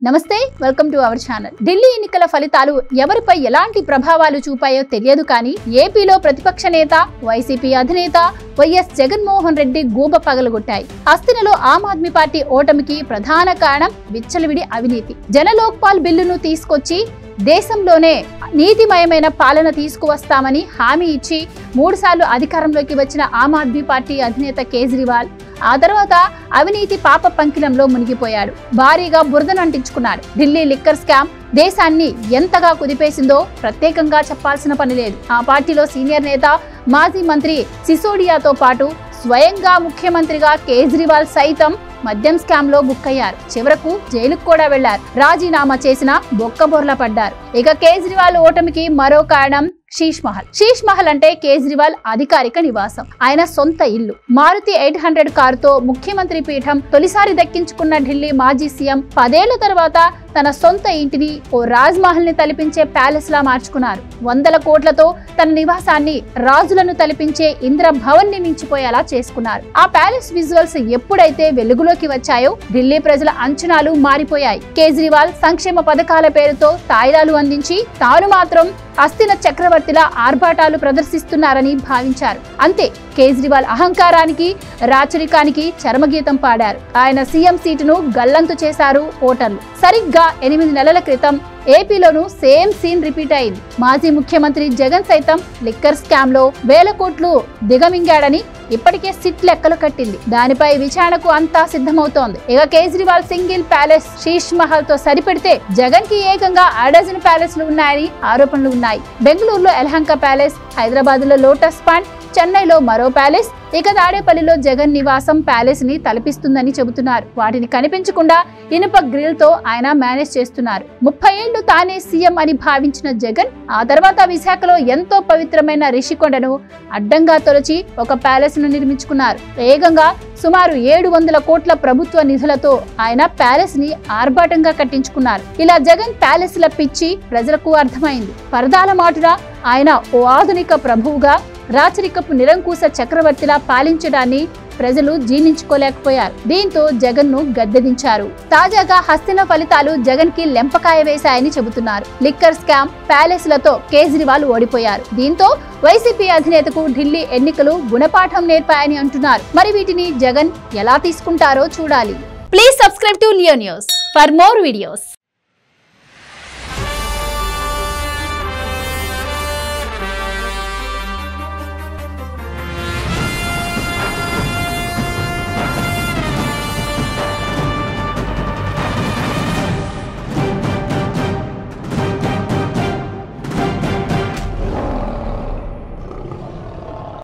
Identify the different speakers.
Speaker 1: నమస్తే welcome to our channel. Delhi ఎన్నికల ఫలితాలు ఎవరిపై ఎలాంటి ప్రభావాలు చూపాయో తెలియదు కానీ ఏపీలో ప్రతిపక్ష నేత వైసీపీ అధినేత వైఎస్ జగన్మోహన్ రెడ్డి గూబ పగలగొట్టాయి. హస్తినలో ఆమ్ ఆద్మీ పార్టీ ఓటమికి ప్రధాన కారణం విచ్చలవిడి అవినీతి. జనలోక్పాల్ బిల్లును తీసుకొచ్చి దేశంలోనే నీతిమయమైన పాలన తీసుకువస్తామని హామీ ఇచ్చి 3 సార్లు అధికారంలోకి వచ్చిన ఆమ్ ఆద్మీ పార్టీ అధినేత కేజ్రీవాల్ ఆ తర్వాత అవినీతి పాప పంకిలంలో మునిగిపోయాడు. భారీగా బురదను అంటించుకున్నాడు. ఢిల్లీ లిక్కర్ స్కామ్ దేశాన్ని ఎంతగా కుదిపేసిందో ప్రత్యేకంగా చెప్పాల్సిన పని లేదు. ఆ పార్టీలో సీనియర్ నేత మాజీ మంత్రి సిసోడియాతో పాటు స్వయంగా ముఖ్యమంత్రిగా కేజ్రీవాల్ సైతం మద్యం స్కామ్ లో బుక్కయ్యారు. చివరకు జైలుకు కూడా వెళ్లారు. రాజీనామా చేసిన బొక్కబొర్ల పడ్డారు. ఇక కేజ్రీవాల్ ఓటమికి మరో కారణం శీష్ మహల్ అంటే కేజ్రీవాల్ అధికారిక నివాసం, ఆయన సొంత ఇల్లు. మారుతి 800 కారుతో ముఖ్యమంత్రి పీఠం తొలిసారి దక్కించుకున్న ఢిల్లీ మాజీ సీఎం 10 ఏళ్ల తర్వాత తన సొంత ఇంటిని ఓ రాజ్ మహల్ ని తలపించే ప్యాలెస్ లా మార్చుకున్నారు. 100 కోట్లతో తన నివాసాన్ని రాజులను తలపించే ఇంద్ర భవన్ ని మించిపోయేలా చేసుకున్నారు. ఆ ప్యాలెస్ విజువల్స్ ఎప్పుడైతే వెలుగులోకి వచ్చాయో ఢిల్లీ ప్రజల అంచనాలు మారిపోయాయి. కేజ్రీవాల్ సంక్షేమ పథకాల పేరుతో తాయిదాలు అందించి తాను మాత్రం హస్తిన చక్రవర్తిలా ఆర్భాటాలు ప్రదర్శిస్తున్నారని భావించారు. అంతే, కేజ్రీవాల్ అహంకారానికి రాచరికానికి చరమగీతం పాడారు. ఆయన సీఎం సీటును గల్లంతు చేశారు ఓటర్లు. సరిగ్గా 8 నెలల క్రితం ఏపీలోనూ సేమ్ సీన్ రిపీట్ అయింది. మాజీ ముఖ్యమంత్రి జగన్ సైతం లిక్కర్ స్కామ్ లో 1000 కోట్లు దిగమింగాడని ఇప్పటికే సిట్ లెక్కలు కట్టింది. దానిపై విచారణకు అంతా సిద్ధమవుతోంది. ఇక కేజ్రీవాల్ సింగిల్ ప్యాలెస్ శీష్ మహల్ తో సరిపెడితే జగన్ కి ఏకంగా 6 ప్యాలెస్లు ఉన్నాయని ఆరోపణలు ఉన్నాయి. బెంగళూరులో ఎలహంక ప్యాలెస్, హైదరాబాద్ లో లోటస్ పాండ్, చెన్నైలో మరో ప్యాలెస్, ఇక తాడేపల్లిలో జగన్ నివాసం ప్యాలెస్ ని తలపిస్తుందని చెబుతున్నారు. వాటిని కనిపించకుండా ఇనుప గ్రిల్ తో ఆయన మేనేజ్ చేస్తున్నారు. 30 ఏళ్లు తానే సీఎం అని భావించిన జగన్ ఆ తర్వాత విశాఖలో ఎంతో పవిత్రమైన రిషికొండను అడ్డంగా తొలచి ఒక ప్యాలెస్ ను నిర్మించుకున్నారు. వేగంగా సుమారు 700 కోట్ల ప్రభుత్వ నిధులతో ఆయన ప్యాలెస్ ని ఆర్భాటంగా కట్టించుకున్నారు. ఇలా జగన్ ప్యాలెస్ ల పిచ్చి ప్రజలకు అర్థమైంది. పరదాల మాటున ఆయన ఓ ఆధునిక ప్రభువుగా రాచరికపు నిరంకుశ చక్రవర్తిలా పాలించడాన్ని ప్రజలు జీర్ణించుకోలేకపోయారు. దీంతో జగన్ ను గద్దెదించారు. తాజాగా హస్తిన ఫలితాలు జగన్ కి లెంపకాయ వేశాయని చెబుతున్నారు. లిక్కర్ స్కామ్, ప్యాలెస్ లతో కేజ్రీవాల్ ఓడిపోయారు. దీంతో వైసీపీ అధినేతకు ఢిల్లీ ఎన్నికలు గుణపాఠం నేర్పాయని అంటున్నారు. మరి వీటిని జగన్ ఎలా తీసుకుంటారో చూడాలి. Please subscribe to Leo news for more videos.